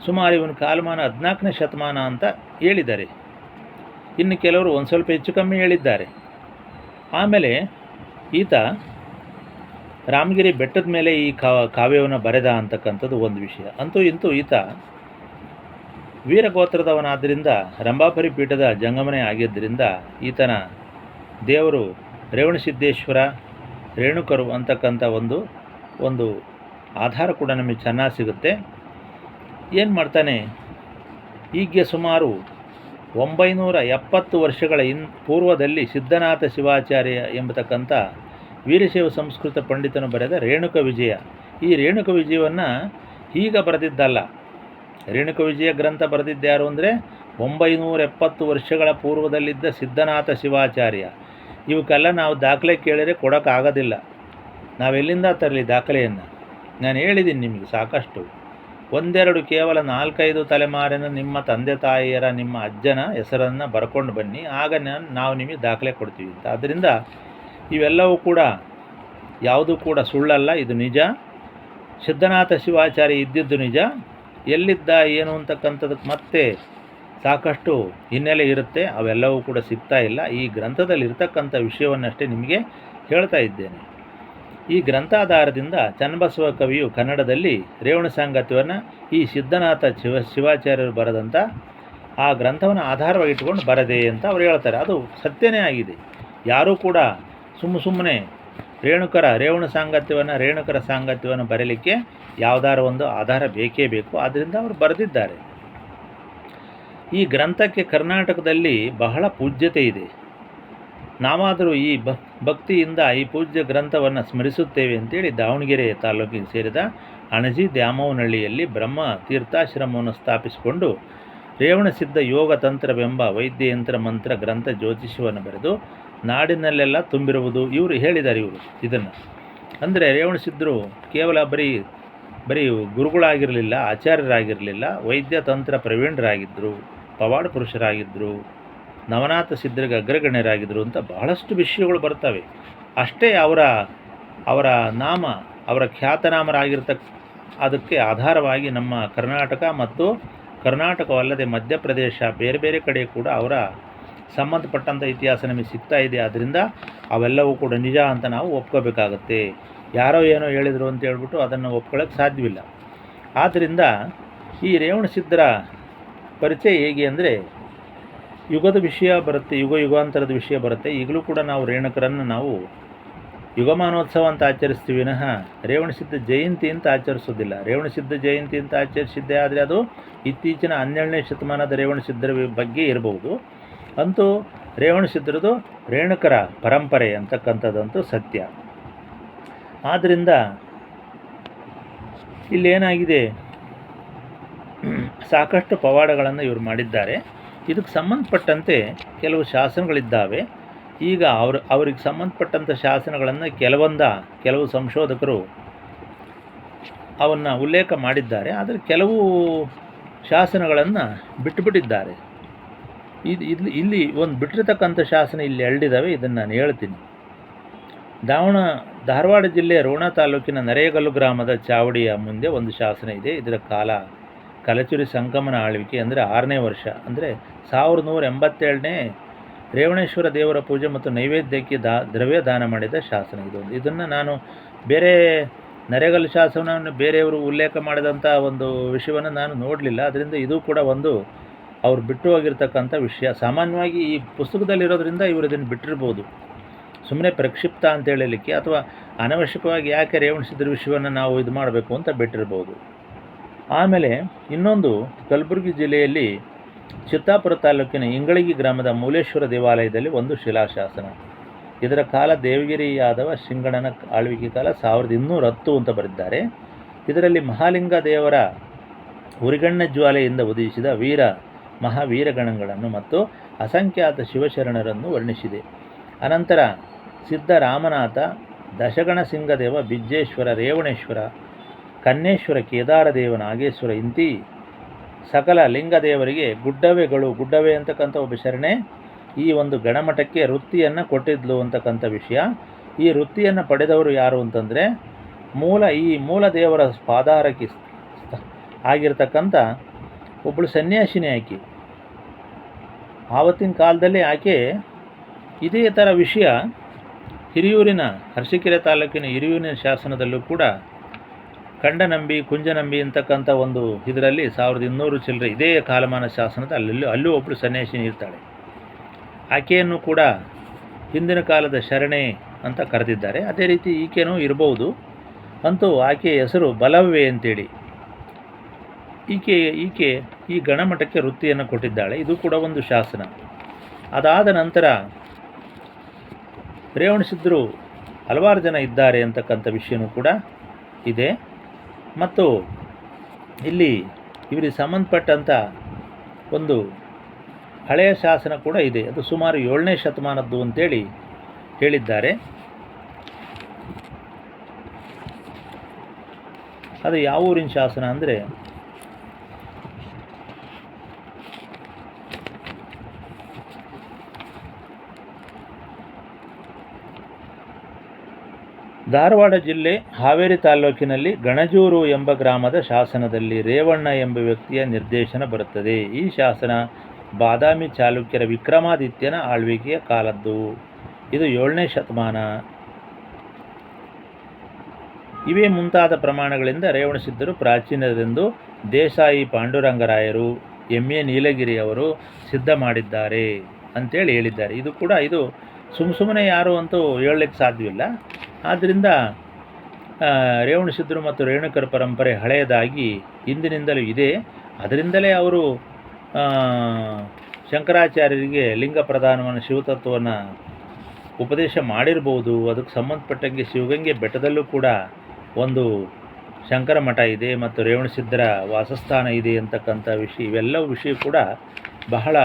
ಸುಮಾರು ಇವನ ಕಾಲಮಾನ 14ನೇ ಶತಮಾನ ಅಂತ ಹೇಳಿದ್ದಾರೆ. ಇನ್ನು ಕೆಲವರು ಒಂದು ಸ್ವಲ್ಪ ಹೆಚ್ಚು ಕಮ್ಮಿ ಹೇಳಿದ್ದಾರೆ. ಆಮೇಲೆ ಈತ ರಾಮಗಿರಿ ಬೆಟ್ಟದ ಮೇಲೆ ಈ ಕಾವ್ಯವನ್ನು ಬರೆದ ಅಂತಕ್ಕಂಥದ್ದು ಒಂದು ವಿಷಯ. ಅಂತೂ ಇಂತೂ ಈತ ವೀರಗೋತ್ರದವನಾದ್ದರಿಂದ ರಂಭಾಪುರಿ ಪೀಠದ ಜಂಗಮನೆ ಆಗಿದ್ದರಿಂದ ಈತನ ದೇವರು ರೇವಣಸಿದ್ದೇಶ್ವರ, ರೇಣುಕರು ಅಂತಕ್ಕಂಥ ಒಂದು ಆಧಾರ ಕೂಡ ನಮಗೆ ಚೆನ್ನಾಗಿ ಸಿಗುತ್ತೆ. ಏನು ಮಾಡ್ತಾನೆ, ಹೀಗೆ ಸುಮಾರು 970 ವರ್ಷಗಳ ಪೂರ್ವದಲ್ಲಿ ಸಿದ್ಧನಾಥ ಶಿವಾಚಾರ್ಯ ಎಂಬತಕ್ಕಂಥ ವೀರಶೈವ ಸಂಸ್ಕೃತ ಪಂಡಿತನು ಬರೆದ ರೇಣುಕ ವಿಜಯ, ಈ ರೇಣುಕ ವಿಜಯವನ್ನು ಈಗ ಬರೆದಿದ್ದಲ್ಲ. ರೇಣುಕ ವಿಜಯ ಗ್ರಂಥ ಬರೆದಿದ್ದ್ಯಾರು ಅಂದರೆ 970 ವರ್ಷಗಳ ಪೂರ್ವದಲ್ಲಿದ್ದ ಸಿದ್ಧನಾಥ ಶಿವಾಚಾರ್ಯ. ಇವಕ್ಕೆಲ್ಲ ನಾವು ದಾಖಲೆ ಕೇಳಿದರೆ ಕೊಡೋಕ್ಕಾಗೋದಿಲ್ಲ. ನಾವೆಲ್ಲಿಂದ ತರಲಿ ದಾಖಲೆಯನ್ನು? ನಾನು ಹೇಳಿದ್ದೀನಿ ನಿಮಗೆ ಸಾಕಷ್ಟು. ಒಂದೆರಡು ಕೇವಲ 4-5 ತಲೆಮಾರಿನ ನಿಮ್ಮ ತಂದೆ ತಾಯಿಯರ, ನಿಮ್ಮ ಅಜ್ಜನ ಹೆಸರನ್ನು ಬರ್ಕೊಂಡು ಬನ್ನಿ, ಆಗ ನಾವು ನಿಮಗೆ ದಾಖಲೆ ಕೊಡ್ತೀವಿ ಅಂತ. ಆದ್ದರಿಂದ ಇವೆಲ್ಲವೂ ಕೂಡ ಯಾವುದೂ ಕೂಡ ಸುಳ್ಳಲ್ಲ, ಇದು ನಿಜ. ಸಿದ್ಧನಾಥ ಶಿವಾಚಾರ್ಯ ಇದ್ದಿದ್ದು ನಿಜ. ಎಲ್ಲಿದ್ದ ಏನು ಅಂತಕ್ಕಂಥದಕ್ಕೆ ಮತ್ತೆ ಸಾಕಷ್ಟು ಹಿನ್ನೆಲೆ ಇರುತ್ತೆ, ಅವೆಲ್ಲವೂ ಕೂಡ ಸಿಗ್ತಾ ಇಲ್ಲ. ಈ ಗ್ರಂಥದಲ್ಲಿ ಇರ್ತಕ್ಕಂಥ ವಿಷಯವನ್ನಷ್ಟೇ ನಿಮಗೆ ಹೇಳ್ತಾ ಇದ್ದೇನೆ. ಈ ಗ್ರಂಥಾಧಾರದಿಂದ ಚನ್ನಬಸವ ಕವಿಯು ಕನ್ನಡದಲ್ಲಿ ರೇವಣ ಸಾಂಗತ್ಯವನ್ನು ಈ ಸಿದ್ಧನಾಥ ಶಿವಾಚಾರ್ಯರು ಬರೆದಂಥ ಆ ಗ್ರಂಥವನ್ನು ಆಧಾರವಾಗಿಟ್ಟುಕೊಂಡು ಬರದೆ ಅಂತ ಅವರು ಹೇಳ್ತಾರೆ. ಅದು ಸತ್ಯನೇ ಆಗಿದೆ. ಯಾರೂ ಕೂಡ ಸುಮ್ಮನೆ ರೇವಣ ಸಾಂಗತ್ಯವನ್ನು, ರೇಣುಕರ ಸಾಂಗತ್ಯವನ್ನು ಬರೀಲಿಕ್ಕೆ ಯಾವುದಾರ ಒಂದು ಆಧಾರ ಬೇಕೇ ಬೇಕು. ಆದ್ದರಿಂದ ಅವರು ಬರೆದಿದ್ದಾರೆ. ಈ ಗ್ರಂಥಕ್ಕೆ ಕರ್ನಾಟಕದಲ್ಲಿ ಬಹಳ ಪೂಜ್ಯತೆ ಇದೆ. ನಾವಾದರೂ ಈ ಭಕ್ತಿಯಿಂದ ಈ ಪೂಜ್ಯ ಗ್ರಂಥವನ್ನು ಸ್ಮರಿಸುತ್ತೇವೆ ಅಂತೇಳಿ ದಾವಣಗೆರೆ ತಾಲೂಕಿಗೆ ಸೇರಿದ ಅಣಜಿ ದ್ಯಾಮವ್ವನಹಳ್ಳಿಯಲ್ಲಿ ಬ್ರಹ್ಮ ತೀರ್ಥಾಶ್ರಮವನ್ನು ಸ್ಥಾಪಿಸಿಕೊಂಡು ರೇವಣಸಿದ್ಧ ಯೋಗ ತಂತ್ರವೆಂಬ ವೈದ್ಯಯಂತ್ರ ಮಂತ್ರ ಗ್ರಂಥ ಜ್ಯೋತಿಷ್ಯವನ್ನು ಬರೆದು ನಾಡಿನಲ್ಲೆಲ್ಲ ತುಂಬಿರುವುದು ಇವರು ಹೇಳಿದ್ದಾರೆ. ಇವರು ಇದನ್ನು ಅಂದರೆ ರೇವಣಸಿದ್ಧರು ಕೇವಲ ಬರೀ ಗುರುಗಳಾಗಿರಲಿಲ್ಲ, ಆಚಾರ್ಯರಾಗಿರಲಿಲ್ಲ, ವೈದ್ಯ ತಂತ್ರ ಪ್ರವೀಣರಾಗಿದ್ದರು, ಪವಾಡ ಪುರುಷರಾಗಿದ್ದರು, ನವನಾಥ ಸಿದ್ಧರಿಗೆ ಅಗ್ರಗಣ್ಯರಾಗಿದ್ದರು ಅಂತ ಬಹಳಷ್ಟು ವಿಷಯಗಳು ಬರ್ತವೆ. ಅಷ್ಟೇ ಅವರ ನಾಮ, ಅವರ ಅದಕ್ಕೆ ಆಧಾರವಾಗಿ ನಮ್ಮ ಕರ್ನಾಟಕ ಮತ್ತು ಕರ್ನಾಟಕವಲ್ಲದೆ ಮಧ್ಯಪ್ರದೇಶ ಬೇರೆ ಬೇರೆ ಕಡೆ ಕೂಡ ಅವರ ಸಂಬಂಧಪಟ್ಟಂಥ ಇತಿಹಾಸ ನಮಗೆ ಸಿಗ್ತಾ ಇದೆ. ಆದ್ದರಿಂದ ಅವೆಲ್ಲವೂ ಕೂಡ ನಿಜ ಅಂತ ನಾವು ಒಪ್ಕೋಬೇಕಾಗತ್ತೆ. ಯಾರೋ ಏನೋ ಹೇಳಿದರು ಅಂತ ಹೇಳ್ಬಿಟ್ಟು ಅದನ್ನು ಒಪ್ಕೊಳ್ಳೋಕ್ಕೆ ಸಾಧ್ಯವಿಲ್ಲ. ಆದ್ದರಿಂದ ಈ ರೇವಣಸಿದ್ಧರ ಪರಿಚಯ ಹೇಗೆ ಅಂದರೆ, ಯುಗದ ವಿಷಯ ಬರುತ್ತೆ, ಯುಗಾಂತರದ ವಿಷಯ ಬರುತ್ತೆ. ಈಗಲೂ ಕೂಡ ನಾವು ರೇಣುಕರನ್ನು ನಾವು ಯುಗಮಾನೋತ್ಸವ ಅಂತ ಆಚರಿಸ್ತೀವಿ ವಿನಃ ರೇವಣಸಿದ್ಧ ಜಯಂತಿ ಅಂತ ಆಚರಿಸೋದಿಲ್ಲ. ರೇವಣಸಿದ್ಧ ಜಯಂತಿ ಅಂತ ಆಚರಿಸಿದ್ದೇ ಆದರೆ ಅದು ಇತ್ತೀಚಿನ 12ನೇ ಶತಮಾನದ ರೇವಣಸಿದ್ಧರ ಬಗ್ಗೆ ಇರಬಹುದು. ಅಂತೂ ರೇವಣಸಿದ್ಧರದು ರೇಣುಕರ ಪರಂಪರೆ ಅಂತಕ್ಕಂಥದ್ದಂತೂ ಸತ್ಯ. ಆದ್ದರಿಂದ ಇಲ್ಲೇನಾಗಿದೆ, ಸಾಕಷ್ಟು ಪವಾಡಗಳನ್ನು ಇವರು ಮಾಡಿದ್ದಾರೆ. ಇದಕ್ಕೆ ಸಂಬಂಧಪಟ್ಟಂತೆ ಕೆಲವು ಶಾಸನಗಳಿದ್ದಾವೆ. ಈಗ ಅವ್ರಿಗೆ ಸಂಬಂಧಪಟ್ಟಂಥ ಶಾಸನಗಳನ್ನು ಕೆಲವು ಸಂಶೋಧಕರು ಅವನ್ನು ಉಲ್ಲೇಖ ಮಾಡಿದ್ದಾರೆ. ಆದರೆ ಕೆಲವು ಶಾಸನಗಳನ್ನು ಬಿಟ್ಟುಬಿಟ್ಟಿದ್ದಾರೆ. ಇಲ್ಲಿ ಒಂದು ಬಿಟ್ಟಿರ್ತಕ್ಕಂಥ ಶಾಸನ ಇಲ್ಲಿ 2 ಇದ್ದಾವೆ. ಇದನ್ನು ನಾನು ಹೇಳ್ತೀನಿ. ಧಾರವಾಡ ಜಿಲ್ಲೆಯ ರೋಣ ತಾಲೂಕಿನ ನರೇಗಲ್ಲು ಗ್ರಾಮದ ಚಾವಡಿಯ ಮುಂದೆ ಒಂದು ಶಾಸನ ಇದೆ. ಇದರ ಕಲಚುರಿ ಸಂಗಮನ ಆಳ್ವಿಕೆ ಅಂದರೆ 6ನೇ ವರ್ಷ, ಅಂದರೆ 1187ನೇ ರೇವಣೇಶ್ವರ ದೇವರ ಪೂಜೆ ಮತ್ತು ನೈವೇದ್ಯಕ್ಕೆ ದ್ರವ್ಯ ದಾನ ಮಾಡಿದ ಶಾಸನ ಇದೊಂದು. ಇದನ್ನು ನಾನು ಬೇರೆ ನರೇಗಲ್ ಶಾಸನವನ್ನು ಬೇರೆಯವರು ಉಲ್ಲೇಖ ಮಾಡಿದಂಥ ಒಂದು ವಿಷಯವನ್ನು ನಾನು ನೋಡಲಿಲ್ಲ. ಅದರಿಂದ ಇದು ಕೂಡ ಒಂದು ಅವ್ರು ಬಿಟ್ಟು ಹೋಗಿರ್ತಕ್ಕಂಥ ವಿಷಯ. ಸಾಮಾನ್ಯವಾಗಿ ಈ ಪುಸ್ತಕದಲ್ಲಿರೋದ್ರಿಂದ ಇವರು ಇದನ್ನು ಬಿಟ್ಟಿರ್ಬೋದು, ಸುಮ್ಮನೆ ಪ್ರಕ್ಷಿಪ್ತ ಅಂತ ಹೇಳಲಿಕ್ಕೆ, ಅಥವಾ ಅನವಶ್ಯಕವಾಗಿ ಯಾಕೆ ರೇವಣಸಿದ್ಧರ ವಿಷಯವನ್ನು ನಾವು ಇದು ಮಾಡಬೇಕು ಅಂತ ಬಿಟ್ಟಿರ್ಬೋದು. ಆಮೇಲೆ ಇನ್ನೊಂದು, ಕಲಬುರಗಿ ಜಿಲ್ಲೆಯಲ್ಲಿ ಚಿತ್ತಾಪುರ ತಾಲೂಕಿನ ಇಂಗಳಗಿ ಗ್ರಾಮದ ಮೂಲೇಶ್ವರ ದೇವಾಲಯದಲ್ಲಿ ಒಂದು ಶಿಲಾಶಾಸನ. ಇದರ ಕಾಲ ದೇವಗಿರಿ ಯಾದವ ಶಿಂಗಣನ ಆಳ್ವಿಕೆ ಕಾಲ 1210 ಅಂತ ಬರೆದಿದ್ದಾರೆ. ಇದರಲ್ಲಿ ಮಹಾಲಿಂಗ ದೇವರ ಉರಿಗಣ್ಣ ಜ್ವಾಲೆಯಿಂದ ಉದಯಿಸಿದ ವೀರ ಮಹಾವೀರಗಣಗಳನ್ನು ಮತ್ತು ಅಸಂಖ್ಯಾತ ಶಿವಶರಣರನ್ನು ವರ್ಣಿಸಿದೆ. ಅನಂತರ ಸಿದ್ಧರಾಮನಾಥ, ದಶಗಣ ಸಿಂಗದೇವ, ಬಿಜ್ಜೇಶ್ವರ, ರೇವಣೇಶ್ವರ, ಕನ್ನೇಶ್ವರ, ಕೇದಾರದೇವ, ನಾಗೇಶ್ವರ ಇಂತಿ ಸಕಲ ಲಿಂಗದೇವರಿಗೆ ಗುಡ್ಡವೆ ಅಂತಕ್ಕಂಥ ಒಬ್ಬ ಶರಣೆ ಈ ಒಂದು ಗಣಮಠಕ್ಕೆ ವೃತ್ತಿಯನ್ನು ಕೊಟ್ಟಿದ್ಲು ಅಂತಕ್ಕಂಥ ವಿಷಯ. ಈ ವೃತ್ತಿಯನ್ನು ಪಡೆದವರು ಯಾರು ಅಂತಂದರೆ ಈ ಮೂಲ ದೇವರ ಪಾದಾರಕ್ಕೆ ಆಗಿರ್ತಕ್ಕಂಥ ಒಬ್ಬಳು ಸನ್ಯಾಸಿನಿ ಆಕೆ. ಆವತ್ತಿನ ಕಾಲದಲ್ಲಿ ಆಕೆ ಇದೇ ಥರ ವಿಷಯ ಹಿರಿಯೂರಿನ ಅರಸೀಕೆರೆ ತಾಲೂಕಿನ ಹಿರಿಯೂರಿನ ಶಾಸನದಲ್ಲೂ ಕೂಡ ಕಂಡನಂಬಿ, ಕುಂಜನಂಬಿ ಅಂತಕ್ಕಂಥ ಒಂದು ಇದರಲ್ಲಿ 1200 ಚಿಲ್ಲರೆ ಇದೇ ಕಾಲಮಾನ ಶಾಸನದ ಅಲ್ಲೂ ಒಬ್ಬಳು ಸನ್ಯಾಸಿನಿ ಇರ್ತಾಳೆ. ಆಕೆಯನ್ನು ಕೂಡ ಹಿಂದಿನ ಕಾಲದ ಶರಣೆ ಅಂತ ಕರೆದಿದ್ದಾರೆ. ಅದೇ ರೀತಿ ಈಕೆನೂ ಇರಬಹುದು. ಅಂತೂ ಆಕೆಯ ಹೆಸರು ಬಲವ್ವೆ ಅಂತೇಳಿ. ಈಕೆ ಈ ಗಣಮಠಕ್ಕೆ ವೃತ್ತಿಯನ್ನು ಕೊಟ್ಟಿದ್ದಾಳೆ. ಇದು ಕೂಡ ಒಂದು ಶಾಸನ. ಅದಾದ ನಂತರ ರೇವಣಸಿದ್ಧರು ಹಲವಾರು ಜನ ಇದ್ದಾರೆ ಅಂತಕ್ಕಂಥ ವಿಷಯನೂ ಕೂಡ ಇದೆ. ಮತ್ತು ಇಲ್ಲಿ ಇವರಿಗೆ ಸಂಬಂಧಪಟ್ಟಂಥ ಒಂದು ಹಳೆಯ ಶಾಸನ ಕೂಡ ಇದೆ. ಅದು ಸುಮಾರು 7ನೇ ಶತಮಾನದ್ದು ಅಂತೇಳಿ ಹೇಳಿದ್ದಾರೆ. ಅದು ಯಾವ ಊರಿನ ಶಾಸನ ಅಂದರೆ ಧಾರವಾಡ ಜಿಲ್ಲೆ ಹಾವೇರಿ ತಾಲ್ಲೂಕಿನಲ್ಲಿ ಗಣಜೂರು ಎಂಬ ಗ್ರಾಮದ ಶಾಸನದಲ್ಲಿ ರೇವಣ್ಣ ಎಂಬ ವ್ಯಕ್ತಿಯ ನಿರ್ದೇಶನ ಬರುತ್ತದೆ. ಈ ಶಾಸನ ಬಾದಾಮಿ ಚಾಲುಕ್ಯರ ವಿಕ್ರಮಾದಿತ್ಯನ ಆಳ್ವಿಕೆಯ ಕಾಲದ್ದು. ಇದು 7ನೇ ಶತಮಾನ. ಇವೇ ಮುಂತಾದ ಪ್ರಮಾಣಗಳಿಂದ ರೇವಣಸಿದ್ಧರು ಪ್ರಾಚೀನರೆಂದು ದೇಸಾಯಿ ಪಾಂಡುರಂಗರಾಯರು, ಎಂ.ಎ. ನೀಲಗಿರಿ ಅವರು ಸಿದ್ಧ ಮಾಡಿದ್ದಾರೆ ಅಂತೇಳಿ ಹೇಳಿದ್ದಾರೆ. ಇದು ಕೂಡ ಸುಮ್ಮನೆ ಯಾರು ಅಂತೂ ಹೇಳಲಿಕ್ಕೆ ಸಾಧ್ಯವಿಲ್ಲ. ಆದ್ದರಿಂದ ರೇವಣಸಿದ್ಧರು ಮತ್ತು ರೇಣುಕರ ಪರಂಪರೆ ಹಳೆಯದಾಗಿ ಹಿಂದಿನಿಂದಲೂ ಇದೆ. ಅದರಿಂದಲೇ ಅವರು ಶಂಕರಾಚಾರ್ಯರಿಗೆ ಲಿಂಗ ಪ್ರಧಾನವನ್ನು, ಶಿವತತ್ವವನ್ನು ಉಪದೇಶ ಮಾಡಿರ್ಬೋದು. ಅದಕ್ಕೆ ಸಂಬಂಧಪಟ್ಟಂಗೆ ಶಿವಗಂಗೆ ಬೆಟ್ಟದಲ್ಲೂ ಕೂಡ ಒಂದು ಶಂಕರ ಮಠ ಇದೆ ಮತ್ತು ರೇವಣಸಿದ್ಧರ ವಾಸಸ್ಥಾನ ಇದೆ ಅಂತಕ್ಕಂಥ ವಿಷಯ. ಇವೆಲ್ಲವೂ ವಿಷಯ ಕೂಡ ಬಹಳ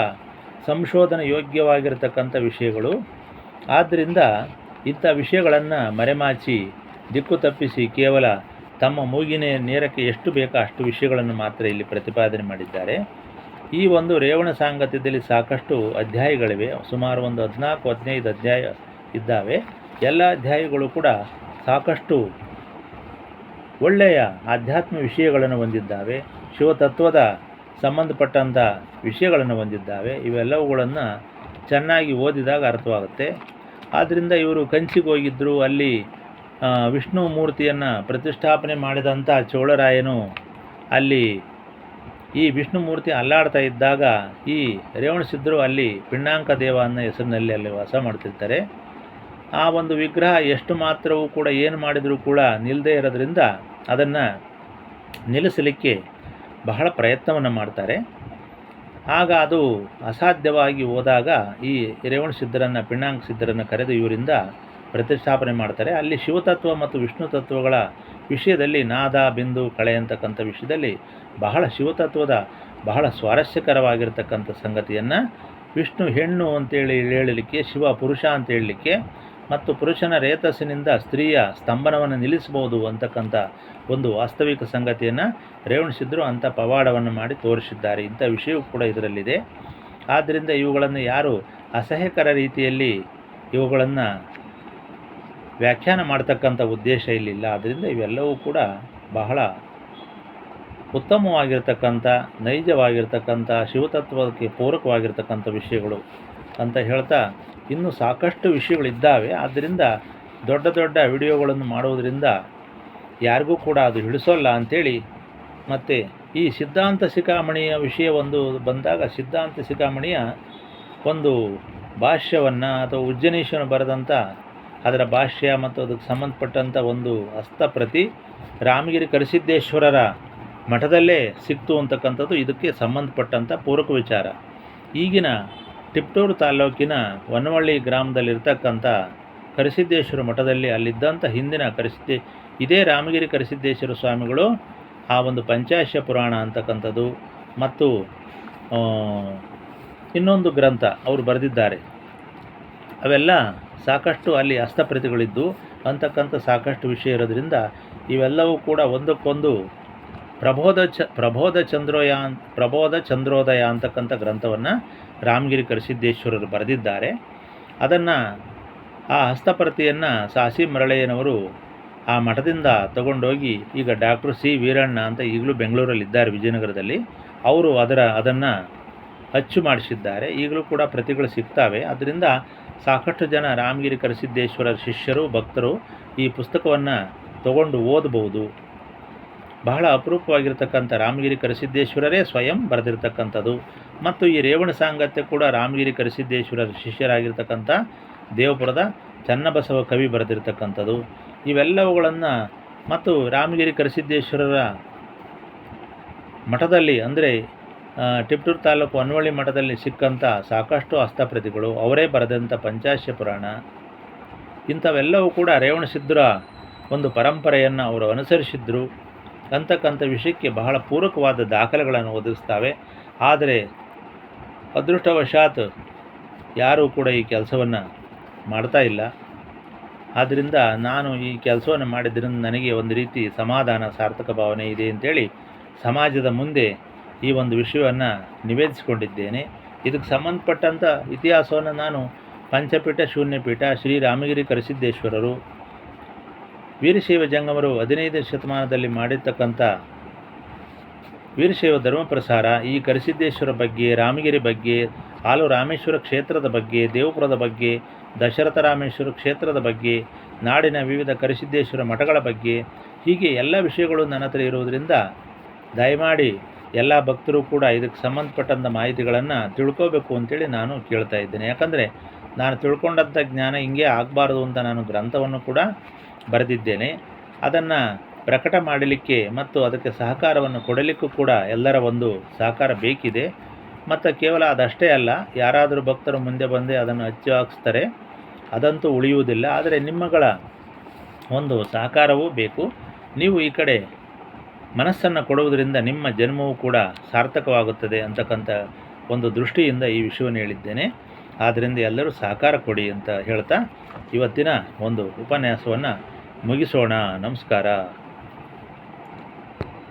ಸಂಶೋಧನೆ ಯೋಗ್ಯವಾಗಿರತಕ್ಕಂಥ ವಿಷಯಗಳು. ಆದ್ದರಿಂದ ಇಂಥ ವಿಷಯಗಳನ್ನು ಮರೆಮಾಚಿ ದಿಕ್ಕು ತಪ್ಪಿಸಿ ಕೇವಲ ತಮ್ಮ ಮೂಗಿನ ನೇರಕ್ಕೆ ಎಷ್ಟು ಬೇಕೋ ಅಷ್ಟು ವಿಷಯಗಳನ್ನು ಮಾತ್ರ ಇಲ್ಲಿ ಪ್ರತಿಪಾದನೆ ಮಾಡಿದ್ದಾರೆ. ಈ ಒಂದು ರೇವಣ ಸಾಂಗತ್ಯದಲ್ಲಿ ಸಾಕಷ್ಟು ಅಧ್ಯಾಯಗಳಿವೆ. ಸುಮಾರು ಒಂದು 14-15 ಅಧ್ಯಾಯ ಇದ್ದಾವೆ. ಎಲ್ಲ ಅಧ್ಯಾಯಗಳು ಕೂಡ ಸಾಕಷ್ಟು ಒಳ್ಳೆಯ ಆಧ್ಯಾತ್ಮ ವಿಷಯಗಳನ್ನು ಹೊಂದಿದ್ದಾವೆ. ಶಿವತತ್ವದ ಸಂಬಂಧಪಟ್ಟಂಥ ವಿಷಯಗಳನ್ನು ಹೊಂದಿದ್ದಾವೆ. ಇವೆಲ್ಲವುಗಳನ್ನು ಚೆನ್ನಾಗಿ ಓದಿದಾಗ ಅರ್ಥವಾಗುತ್ತೆ. ಆದ್ದರಿಂದ ಇವರು ಕಂಚಿಗೆ ಹೋಗಿದ್ದರು. ಅಲ್ಲಿ ವಿಷ್ಣು ಮೂರ್ತಿಯನ್ನು ಪ್ರತಿಷ್ಠಾಪನೆ ಮಾಡಿದಂಥ ಚೋಳರಾಯನು ಅಲ್ಲಿ ಈ ವಿಷ್ಣು ಮೂರ್ತಿ ಅಲ್ಲಾಡ್ತಾ ಇದ್ದಾಗ ಈ ರೇವಣಸಿದ್ಧರು ಅಲ್ಲಿ ಪಿಣ್ಣಾಂಕ ದೇವ ಅನ್ನೋ ಹೆಸರಿನಲ್ಲಿ ಅಲ್ಲಿ ವಾಸ ಮಾಡ್ತಿರ್ತಾರೆ. ಆ ಒಂದು ವಿಗ್ರಹ ಎಷ್ಟು ಮಾತ್ರವೂ ಕೂಡ ಏನು ಮಾಡಿದರೂ ಕೂಡ ನಿಲ್ಲದೇ ಇರೋದ್ರಿಂದ ಅದನ್ನು ನಿಲ್ಲಿಸಲಿಕ್ಕೆ ಬಹಳ ಪ್ರಯತ್ನವನ್ನು ಮಾಡ್ತಾರೆ. ಆಗ ಅದು ಅಸಾಧ್ಯವಾಗಿ ಹೋದಾಗ ಈ ರೇವಣಸಿದ್ಧರನ್ನು, ಪಿಣ್ಣಾಂಕ ಸಿದ್ಧರನ್ನು ಕರೆದು ಇವರಿಂದ ಪ್ರತಿಷ್ಠಾಪನೆ ಮಾಡ್ತಾರೆ. ಅಲ್ಲಿ ಶಿವತತ್ವ ಮತ್ತು ವಿಷ್ಣು ತತ್ವಗಳ ವಿಷಯದಲ್ಲಿ ನಾದ, ಬಿಂದು, ಕಳೆ ಅಂತಕ್ಕಂಥ ವಿಷಯದಲ್ಲಿ ಬಹಳ ಶಿವತತ್ವದ ಬಹಳ ಸ್ವಾರಸ್ಯಕರವಾಗಿರ್ತಕ್ಕಂಥ ಸಂಗತಿಯನ್ನು ವಿಷ್ಣು ಹೆಣ್ಣು ಅಂತೇಳಿ ಹೇಳಲಿಕ್ಕೆ, ಶಿವ ಪುರುಷ ಅಂತ ಹೇಳಲಿಕ್ಕೆ, ಮತ್ತು ಪುರುಷನ ರೇತಸ್ಸಿನಿಂದ ಸ್ತ್ರೀಯ ಸ್ತಂಭನವನ್ನು ನಿಲ್ಲಿಸಬಹುದು ಅಂತಕ್ಕಂಥ ಒಂದು ವಾಸ್ತವಿಕ ಸಂಗತಿಯನ್ನು ರೇವಣಸಿದ್ಧರು ಅಂಥ ಪವಾಡವನ್ನು ಮಾಡಿ ತೋರಿಸಿದ್ದಾರೆ. ಇಂಥ ವಿಷಯವೂ ಕೂಡ ಇದರಲ್ಲಿದೆ. ಆದ್ದರಿಂದ ಇವುಗಳನ್ನು ಯಾರು ಅಸಹ್ಯಕರ ರೀತಿಯಲ್ಲಿ ಇವುಗಳನ್ನು ವ್ಯಾಖ್ಯಾನ ಮಾಡ್ತಕ್ಕಂಥ ಉದ್ದೇಶ ಇಲ್ಲಿಲ್ಲ. ಆದ್ದರಿಂದ ಇವೆಲ್ಲವೂ ಕೂಡ ಬಹಳ ಉತ್ತಮವಾಗಿರ್ತಕ್ಕಂಥ, ನೈಜವಾಗಿರ್ತಕ್ಕಂಥ, ಶಿವತತ್ವಕ್ಕೆ ಪೂರಕವಾಗಿರ್ತಕ್ಕಂಥ ವಿಷಯಗಳು ಅಂತ ಹೇಳ್ತಾ ಇನ್ನೂ ಸಾಕಷ್ಟು ವಿಷಯಗಳಿದ್ದಾವೆ. ಆದ್ದರಿಂದ ದೊಡ್ಡ ದೊಡ್ಡ ವಿಡಿಯೋಗಳನ್ನು ಮಾಡುವುದರಿಂದ ಯಾರಿಗೂ ಕೂಡ ಅದು ಹಿಡಿಸೋಲ್ಲ ಅಂಥೇಳಿ. ಮತ್ತು ಈ ಸಿದ್ಧಾಂತ ಶಿಖಾಮಣಿಯ ವಿಷಯ ಒಂದು ಬಂದಾಗ, ಸಿದ್ಧಾಂತ ಶಿಖಾಮಣಿಯ ಒಂದು ಭಾಷ್ಯವನ್ನು ಅಥವಾ ಉಜ್ಜನೀಶ್ವರನು ಬರೆದಂಥ ಅದರ ಭಾಷ್ಯ ಮತ್ತು ಅದಕ್ಕೆ ಸಂಬಂಧಪಟ್ಟಂಥ ಒಂದು ಹಸ್ತಪ್ರತಿ ರಾಮಗಿರಿ ಕರಿಸಿದ್ದೇಶ್ವರರ ಮಠದಲ್ಲೇ ಸಿಕ್ತು ಅಂತಕ್ಕಂಥದ್ದು ಇದಕ್ಕೆ ಸಂಬಂಧಪಟ್ಟಂಥ ಪೂರಕ ವಿಚಾರ. ಈಗಿನ ತಿಪಟೂರು ತಾಲ್ಲೂಕಿನ ಹೊನ್ನವಳ್ಳಿ ಗ್ರಾಮದಲ್ಲಿರ್ತಕ್ಕಂಥ ಕರಿಸಿದ್ದೇಶ್ವರ ಮಠದಲ್ಲಿ ಅಲ್ಲಿದ್ದಂಥ ಹಿಂದಿನ ಇದೇ ರಾಮಗಿರಿ ಕರಿಸಿದ್ದೇಶ್ವರ ಸ್ವಾಮಿಗಳು ಆ ಒಂದು ಪಂಚಾಶ ಪುರಾಣ ಅಂತಕ್ಕಂಥದ್ದು ಮತ್ತು ಇನ್ನೊಂದು ಗ್ರಂಥ ಅವರು ಬರೆದಿದ್ದಾರೆ. ಅವೆಲ್ಲ ಸಾಕಷ್ಟು ಅಲ್ಲಿ ಹಸ್ತಪ್ರತಿಗಳಿದ್ದು ಅಂತಕ್ಕಂಥ ಸಾಕಷ್ಟು ವಿಷಯ ಇರೋದ್ರಿಂದ ಇವೆಲ್ಲವೂ ಕೂಡ ಒಂದಕ್ಕೊಂದು ಪ್ರಬೋಧ ಚಂದ್ರೋದಯ ಅಂತಕ್ಕಂಥ ಗ್ರಂಥವನ್ನು ರಾಮಗಿರಿ ಕರಿಸಿದ್ದೇಶ್ವರರು ಬರೆದಿದ್ದಾರೆ. ಅದನ್ನು ಆ ಹಸ್ತಪ್ರತಿಯನ್ನು ಸಾಸಿ ಮರಳಯ್ಯನವರು ಆ ಮಠದಿಂದ ತಗೊಂಡೋಗಿ ಈಗ ಡಾಕ್ಟರ್ ಸಿ ವೀರಣ್ಣ ಅಂತ ಈಗಲೂ ಬೆಂಗಳೂರಲ್ಲಿದ್ದಾರೆ, ವಿಜಯನಗರದಲ್ಲಿ. ಅವರು ಅದನ್ನು ಅಚ್ಚು ಮಾಡಿಸಿದ್ದಾರೆ. ಈಗಲೂ ಕೂಡ ಪ್ರತಿಗಳು ಸಿಗ್ತವೆ. ಅದರಿಂದ ಸಾಕಷ್ಟು ಜನ ರಾಮಗಿರಿ ಕರಿಸಿದ್ದೇಶ್ವರರ ಶಿಷ್ಯರು ಭಕ್ತರು ಈ ಪುಸ್ತಕವನ್ನು ತಗೊಂಡು ಓದಬಹುದು. ಬಹಳ ಅಪರೂಪವಾಗಿರ್ತಕ್ಕಂಥ ರಾಮಗಿರಿ ಕರಿಸಿದ್ದೇಶ್ವರರೇ ಸ್ವಯಂ ಬರೆದಿರ್ತಕ್ಕಂಥದ್ದು. ಮತ್ತು ಈ ರೇವಣ ಸಾಂಗತ್ಯ ಕೂಡ ರಾಮಗಿರಿ ಕರಿಸಿದ್ದೇಶ್ವರರ ಶಿಷ್ಯರಾಗಿರ್ತಕ್ಕಂಥ ದೇವಪುರದ ಚನ್ನಬಸವ ಕವಿ ಬರೆದಿರ್ತಕ್ಕಂಥದ್ದು. ಇವೆಲ್ಲವುಗಳನ್ನು ಮತ್ತು ರಾಮಗಿರಿ ಕರಿಸಿದ್ದೇಶ್ವರರ ಮಠದಲ್ಲಿ ಅಂದರೆ ತಿಪಟೂರು ತಾಲೂಕು ಹೊನ್ನವಳ್ಳಿ ಮಠದಲ್ಲಿ ಸಿಕ್ಕಂಥ ಸಾಕಷ್ಟು ಹಸ್ತಪ್ರತಿಗಳು, ಅವರೇ ಬರೆದಂಥ ಪಂಚಾಶ ಪುರಾಣ, ಇಂಥವೆಲ್ಲವೂ ಕೂಡ ರೇವಣಸಿದ್ಧರ ಒಂದು ಪರಂಪರೆಯನ್ನು ಅವರು ಅನುಸರಿಸಿದ್ರು ಅಂತಕ್ಕಂಥ ವಿಷಯಕ್ಕೆ ಬಹಳ ಪೂರಕವಾದ ದಾಖಲೆಗಳನ್ನು ಒದಗಿಸ್ತವೆ. ಆದರೆ ಅದೃಷ್ಟವಶಾತ್ ಯಾರೂ ಕೂಡ ಈ ಕೆಲಸವನ್ನು ಮಾಡ್ತಾ ಇಲ್ಲ. ಆದ್ದರಿಂದ ನಾನು ಈ ಕೆಲಸವನ್ನು ಮಾಡಿದ್ರಿಂದ ನನಗೆ ಒಂದು ರೀತಿ ಸಮಾಧಾನ, ಸಾರ್ಥಕ ಭಾವನೆ ಇದೆ ಅಂತೇಳಿ ಸಮಾಜದ ಮುಂದೆ ಈ ಒಂದು ವಿಷಯವನ್ನು ನಿವೇದಿಸಿಕೊಂಡಿದ್ದೇನೆ. ಇದಕ್ಕೆ ಸಂಬಂಧಪಟ್ಟಂಥ ಇತಿಹಾಸವನ್ನು ನಾನು ಪಂಚಪೀಠ, ಶೂನ್ಯಪೀಠ, ಶ್ರೀ ರಾಮಗಿರಿ ಕರಿಸಿದ್ದೇಶ್ವರರು, ವೀರಶೈವ ಜಂಗಮರು 15ನೇ ಶತಮಾನದಲ್ಲಿ ಮಾಡಿರ್ತಕ್ಕಂಥ ವೀರಶೈವ ಧರ್ಮ ಪ್ರಸಾರ, ಈ ಕರಿಸಿದ್ದೇಶ್ವರ ಬಗ್ಗೆ, ರಾಮಗಿರಿ ಬಗ್ಗೆ, ಹಾಲು ರಾಮೇಶ್ವರ ಕ್ಷೇತ್ರದ ಬಗ್ಗೆ, ದೇವಪುರದ ಬಗ್ಗೆ, ದಶರಥ ರಾಮೇಶ್ವರ ಕ್ಷೇತ್ರದ ಬಗ್ಗೆ, ನಾಡಿನ ವಿವಿಧ ಕರಿಸಿದ್ದೇಶ್ವರ ಮಠಗಳ ಬಗ್ಗೆ, ಹೀಗೆ ಎಲ್ಲ ವಿಷಯಗಳು ನನ್ನ ಹತ್ರ ಇರುವುದರಿಂದ ದಯಮಾಡಿ ಎಲ್ಲ ಭಕ್ತರು ಕೂಡ ಇದಕ್ಕೆ ಸಂಬಂಧಪಟ್ಟಂಥ ಮಾಹಿತಿಗಳನ್ನು ತಿಳ್ಕೋಬೇಕು ಅಂತೇಳಿ ನಾನು ಕೇಳ್ತಾ ಇದ್ದೇನೆ. ಯಾಕಂದರೆ ನಾನು ತಿಳ್ಕೊಂಡಂಥ ಜ್ಞಾನ ಹಿಂಗೆ ಆಗಬಾರ್ದು ಅಂತ ನಾನು ಗ್ರಂಥವನ್ನು ಕೂಡ ಬರೆದಿದ್ದೇನೆ. ಅದನ್ನು ಪ್ರಕಟ ಮಾಡಲಿಕ್ಕೆ ಮತ್ತು ಅದಕ್ಕೆ ಸಹಕಾರವನ್ನು ಕೊಡಲಿಕ್ಕೂ ಕೂಡ ಎಲ್ಲರ ಒಂದು ಸಹಕಾರ ಬೇಕಿದೆ. ಮತ್ತು ಕೇವಲ ಅದಷ್ಟೇ ಅಲ್ಲ, ಯಾರಾದರೂ ಭಕ್ತರು ಮುಂದೆ ಬಂದೇ ಅದನ್ನು ಅಚ್ಚು ಹಾಕಿಸ್ತಾರೆ, ಅದಂತೂ ಉಳಿಯುವುದಿಲ್ಲ. ಆದರೆ ನಿಮ್ಮಗಳ ಒಂದು ಸಹಕಾರವೂ ಬೇಕು. ನೀವು ಈ ಕಡೆ ಮನಸ್ಸನ್ನು ಕೊಡುವುದರಿಂದ ನಿಮ್ಮ ಜನ್ಮವೂ ಕೂಡ ಸಾರ್ಥಕವಾಗುತ್ತದೆ ಅಂತಕ್ಕಂಥ ಒಂದು ದೃಷ್ಟಿಯಿಂದ ಈ ವಿಷಯವನ್ನು ಹೇಳಿದ್ದೇನೆ. ಆದ್ದರಿಂದ ಎಲ್ಲರೂ ಸಹಕಾರ ಕೊಡಿ ಅಂತ ಹೇಳ್ತಾ ಇವತ್ತಿನ ಒಂದು ಉಪನ್ಯಾಸವನ್ನು ಮುಗಿಸೋಣ. ನಮಸ್ಕಾರ.